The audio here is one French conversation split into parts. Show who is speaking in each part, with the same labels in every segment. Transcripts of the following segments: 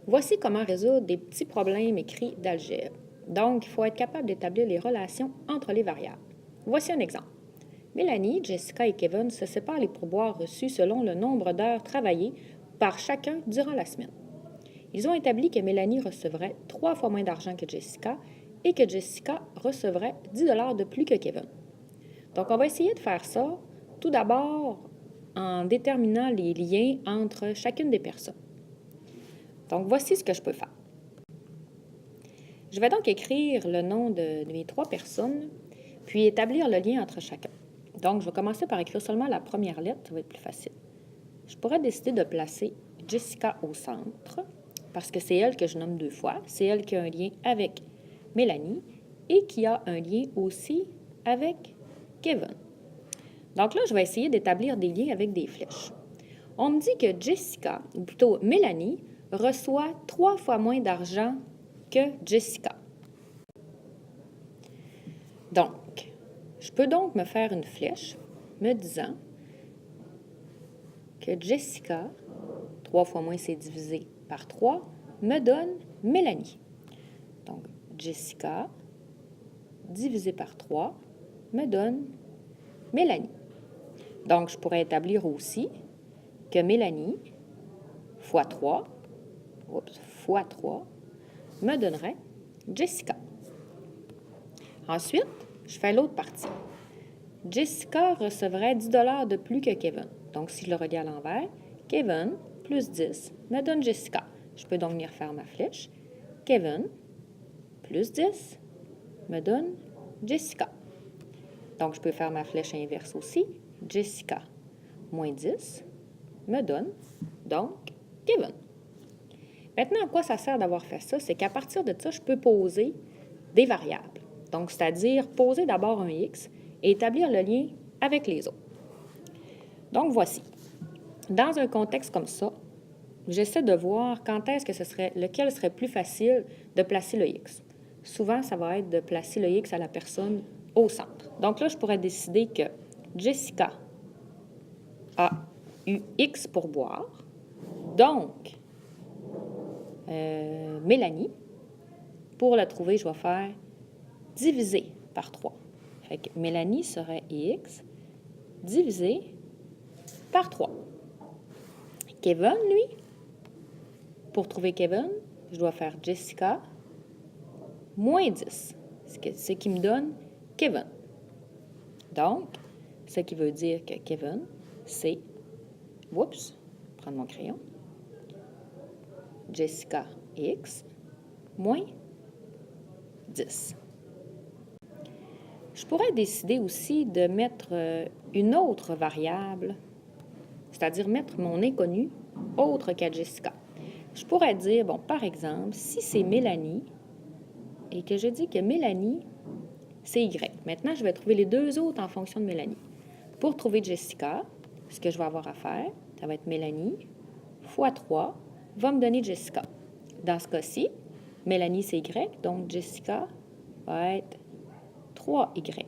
Speaker 1: Voici comment résoudre des petits problèmes écrits d'algèbre. Donc, il faut être capable d'établir les relations entre les variables. Voici un exemple. Mélanie, Jessica et Kevin se séparent les pourboires reçus selon le nombre d'heures travaillées par chacun durant la semaine. Ils ont établi que Mélanie recevrait 3 fois moins d'argent que Jessica et que Jessica recevrait 10 de plus que Kevin. Donc, on va essayer de faire ça tout d'abord en déterminant les liens entre chacune des personnes. Donc, voici ce que je peux faire. Je vais donc écrire le nom de mes 3 personnes, puis établir le lien entre chacun. Donc, je vais commencer par écrire seulement la première lettre, ça va être plus facile. Je pourrais décider de placer Jessica au centre, parce que c'est elle que je nomme 2 fois. C'est elle qui a un lien avec Mélanie et qui a un lien aussi avec Kevin. Donc là, je vais essayer d'établir des liens avec des flèches. On me dit que Jessica, ou plutôt Mélanie, reçoit 3 fois moins d'argent que Jessica. Donc, je peux donc me faire une flèche me disant que Jessica, 3 fois moins c'est divisé par 3, me donne Mélanie. Donc, Jessica divisé par 3 me donne Mélanie. Donc, je pourrais établir aussi que Mélanie fois 3 me donnerait Jessica. Ensuite, je fais l'autre partie. Jessica recevrait 10 de plus que Kevin. Donc, si je le relis à l'envers, Kevin plus 10 me donne Jessica. Je peux donc venir faire ma flèche. Kevin plus 10 me donne Jessica. Donc, je peux faire ma flèche inverse aussi. Jessica moins 10 me donne donc Kevin. Maintenant, à quoi ça sert d'avoir fait ça? C'est qu'à partir de ça, je peux poser des variables. Donc, c'est-à-dire poser d'abord un X et établir le lien avec les autres. Donc, voici. Dans un contexte comme ça, j'essaie de voir quand est-ce que lequel serait plus facile de placer le X. Souvent, ça va être de placer le X à la personne au centre. Donc là, je pourrais décider que Jessica a eu X pour boire. Donc, Mélanie, pour la trouver, je vais faire diviser par 3. Fait que Mélanie serait X divisé par 3. Kevin, lui, pour trouver Kevin, je dois faire Jessica moins 10, ce qui me donne Kevin. Donc, ce qui veut dire que Kevin, c'est, prendre mon crayon, Jessica X moins 10. Je pourrais décider aussi de mettre une autre variable, c'est-à-dire mettre mon inconnu autre qu'à Jessica. Je pourrais dire, par exemple, si c'est Mélanie et que je dis que Mélanie, c'est Y. Maintenant, je vais trouver les 2 autres en fonction de Mélanie. Pour trouver Jessica, ce que je vais avoir à faire, ça va être Mélanie fois 3 va me donner Jessica. Dans ce cas-ci, Mélanie, c'est Y, donc Jessica va être 3Y.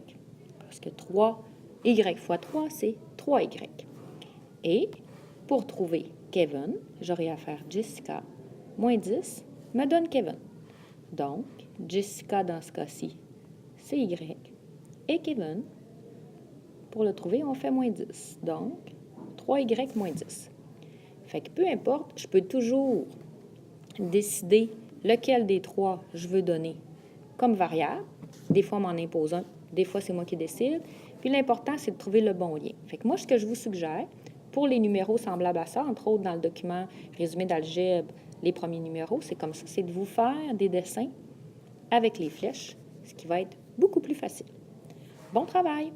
Speaker 1: Parce que 3Y fois 3, c'est 3Y. Et pour trouver Kevin, j'aurai à faire Jessica moins 10 me donne Kevin. Donc, Jessica, dans ce cas-ci, c'est Y. Et Kevin, pour le trouver, on fait moins 10. Donc, 3Y moins 10. Fait que peu importe, je peux toujours décider lequel des 3 je veux donner comme variable. Des fois, on m'en impose un. Des fois, c'est moi qui décide. Puis l'important, c'est de trouver le bon lien. Fait que moi, ce que je vous suggère, pour les numéros semblables à ça, entre autres dans le document résumé d'algèbre, les premiers numéros, c'est comme ça, c'est de vous faire des dessins avec les flèches, ce qui va être beaucoup plus facile. Bon travail!